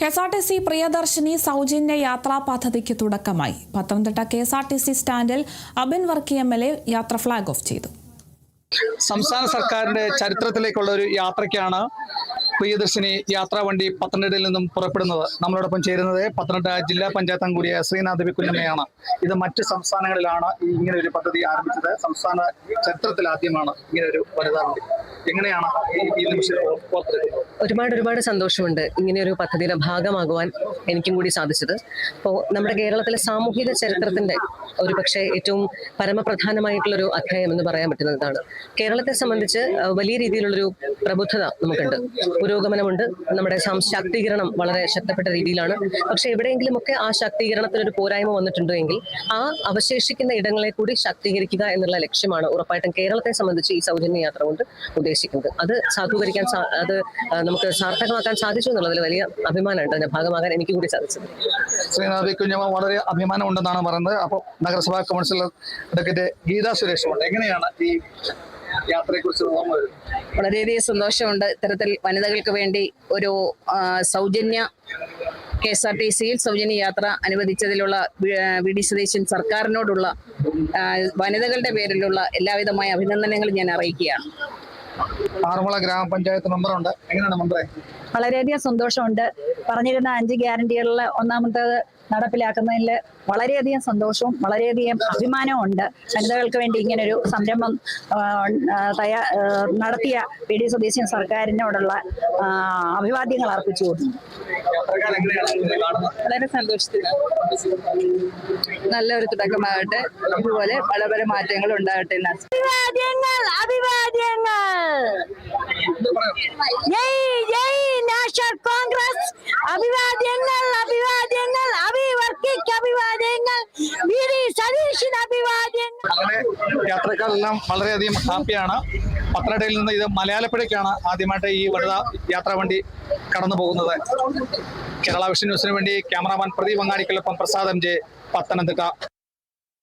KSRTC Priyadarshini സൗജന്യ യാത്രാ പദ്ധതിക്ക് തുടക്കമായി. പത്തനംതിട്ട കെഎസ്ആർടിസി സ്റ്റാൻഡിൽ അബിൻ വർക്കി എംഎൽഎ യാത്ര ഫ്ളാഗ് ഓഫ് ചെയ്തു. സംസ്ഥാന സർക്കാരിന്റെ ചരിത്രത്തിലേക്കുള്ള ഒരു യാത്രയ്ക്കാണ് പ്രിയദർശിനി യാത്രാ വണ്ടി പത്തനംതിട്ടയിൽ നിന്നും പുറപ്പെടുന്നത്. നമ്മളോടൊപ്പം ചേരുന്നത് പത്തനംതിട്ട ജില്ലാ പഞ്ചായത്ത് അംഗം കൂടിയ ശ്രീനാഥ് കുഞ്ഞമ്മയാണ്. ഇത് മറ്റ് സംസ്ഥാനങ്ങളിലാണ് ഇങ്ങനെ ഒരു പദ്ധതി ആരംഭിച്ചത്. സംസ്ഥാന ചരിത്രത്തിൽ ആദ്യമാണ് ഇങ്ങനെ ഒരു വനിതാ വണ്ടി. എങ്ങനെയാണ് ഈ നിമിഷം? ഒരുപാട് സന്തോഷമുണ്ട് ഇങ്ങനെ ഒരു പദ്ധതിയുടെ ഭാഗമാകുവാൻ എനിക്കും കൂടി സാധിച്ചത്. അപ്പോൾ നമ്മുടെ കേരളത്തിലെ സാമൂഹിക ചരിത്രത്തിന്റെ ഒരു പക്ഷേ ഏറ്റവും പരമപ്രധാനമായിട്ടുള്ളൊരു അധ്യായം എന്ന് പറയാൻ പറ്റുന്നതാണ്. കേരളത്തെ സംബന്ധിച്ച് വലിയ രീതിയിലുള്ളൊരു പ്രബുദ്ധത നമുക്കുണ്ട്, പുരോഗമനമുണ്ട്, നമ്മുടെ ശാക്തീകരണം വളരെ ശക്തപ്പെട്ട രീതിയിലാണ്. പക്ഷെ എവിടെയെങ്കിലുമൊക്കെ ആ ശാക്തീകരണത്തിനൊരു പോരായ്മ വന്നിട്ടുണ്ടോ എങ്കിൽ ആ അവശേഷിക്കുന്ന ഇടങ്ങളെ കൂടി ശാക്തീകരിക്കുക എന്നുള്ള ലക്ഷ്യമാണ് ഉറപ്പായിട്ടും കേരളത്തെ സംബന്ധിച്ച് ഈ സൗജന്യ യാത്ര കൊണ്ട് ഉദ്ദേശിക്കുന്നത്. അത് സാധൂകരിക്കാൻ അത് നമുക്ക് സാർത്ഥകമാക്കാൻ സാധിച്ചു എന്നുള്ളതിൽ വലിയ അഭിമാനമുണ്ട്. അതിന്റെ ഭാഗമാകാൻ എനിക്ക് കൂടി സാധിച്ചത്. ശ്രീനാഥ് കുഞ്ഞമ്മ വളരെ അഭിമാനം ഉണ്ടെന്നാണ് പറയുന്നത്. അപ്പോൾ നഗരസഭാ കൗൺസിലർ അഡ്വക്കേറ്റ് ഗീതാ സുരേഷുണ്ട്. എങ്ങനെയാണ് ഈ യാത്രയെക്കുറിച്ച് ഓർമ്മ വരുന്നത്? വളരെയധികം സന്തോഷമുണ്ട്. ഇത്തരത്തിൽ വനിതകൾക്ക് വേണ്ടി ഒരു സൗജന്യ കെഎസ്ആർടിസിയിൽ സൗജന്യ യാത്ര അനുവദിച്ചതിലുള്ള വി.ഡി. സതീശൻ സർക്കാരിനോടുള്ള വനിതകളുടെ പേരിലുള്ള എല്ലാവിധമായ അഭിനന്ദനങ്ങളും ഞാൻ അറിയിക്കുകയാണ്. ആറന്മുള ഗ്രാമപഞ്ചായത്ത് മെമ്പറുണ്ട്. എങ്ങനെയാണ് മെമ്പറെ? വളരെയധികം സന്തോഷമുണ്ട്. പറഞ്ഞിരുന്ന 5 ഗ്യാരണ്ടികളിൽ ഒന്നാമത്തേത് നടപ്പിലാക്കുന്നതിൽ വളരെയധികം സന്തോഷവും വളരെയധികം അഭിമാനവും ഉണ്ട്. വനിതകൾക്ക് വേണ്ടി ഇങ്ങനൊരു സംരംഭം നടത്തിയ വി.ഡി. സതീശൻ സർക്കാരിനോടുള്ള അഭിവാദ്യങ്ങൾ അർപ്പിച്ചു കൊടുക്കുന്നു. വളരെ സന്തോഷത്തിലാണ്. നല്ലൊരു തുടക്കമാകട്ടെ. ഇതുപോലെ പല പല മാറ്റങ്ങൾ ഉണ്ടാകട്ടെ. കോൺഗ്രസ് അഭിവാദ്യങ്ങൾ, അഭിവാദ്യങ്ങൾ, അഭിവർക്കിക്ക് അഭിവാദ്യങ്ങൾ, വി.ഡി. സതീശന് അഭിവാദ്യങ്ങൾ. അങ്ങനെ യാത്രക്കാരെല്ലാം വളരെയധികം ഹാപ്പിയാണ്. പത്തനംതിട്ടയിൽ നിന്ന് ഇത് മലയാളപ്പുഴയ്ക്കാണ് ആദ്യമായിട്ട് ഈ വനിതാ യാത്രാ വണ്ടി കടന്നു പോകുന്നത്. കേരള വിഷൻ ന്യൂസിന് വേണ്ടി ക്യാമറാമാൻ പ്രദീപ് അങ്ങാടിക്കൊപ്പം പ്രസാദ് എം ജെ, പത്തനംതിട്ട.